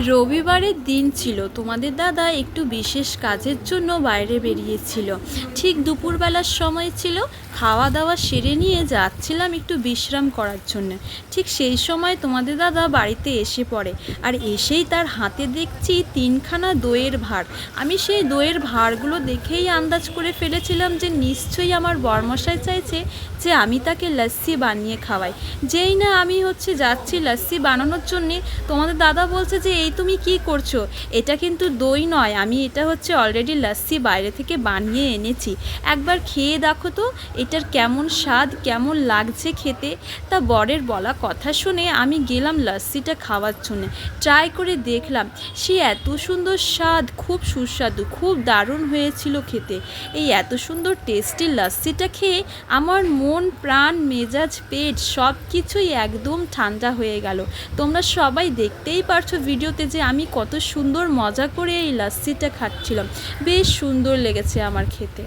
রবিবারের দিন ছিল, তোমাদের দাদা একটু বিশেষ কাজের জন্য বাইরে বেরিয়েছিল। ঠিক দুপুরবেলার সময় ছিল, খাওয়া দাওয়া সেরে নিয়ে যাচ্ছিলাম একটু বিশ্রাম করার জন্য। ঠিক সেই সময় তোমাদের দাদা বাড়িতে এসে পড়ে, আর এসেই তার হাতে দেখছি 3খানা দইয়ের ভাঁড়। আমি সেই দইয়ের ভাঁড়গুলো দেখেই আন্দাজ করে ফেলেছিলাম যে নিশ্চয়ই আমার বরমশাই চাইছে যে আমি তাকে লস্যি বানিয়ে খাওয়াই। যেই না আমি যাচ্ছি লস্যি বানানোর জন্যে, তোমাদের দাদা বলছে যে এই তুমি কি করছো, এটা কিন্তু দই নয়, আমি এটা অলরেডি লস্যি বাইরে থেকে বানিয়ে এনেছি, একবার খেয়ে দেখো তো এটার কেমন স্বাদ, কেমন লাগছে খেতে। তা বরের বলা কথা শুনে আমি গেলাম লস্যিটা খাওয়ার জন্য। ট্রাই করে দেখলাম, সে এত সুন্দর স্বাদ, খুব সুস্বাদু, খুব দারুণ হয়েছিল খেতে। এই এত সুন্দর টেস্টি লস্যিটা খেয়ে আমার মন প্রাণ মেজাজ পেট সব কিছুই একদম ঠান্ডা হয়ে গেল। তোমরা সবাই দেখতেই পারছো ভিডিওতে যে আমি কত সুন্দর মজা করে এই লস্যিটা খাচ্ছিলাম। বেশ সুন্দর লেগেছে আমার খেতে।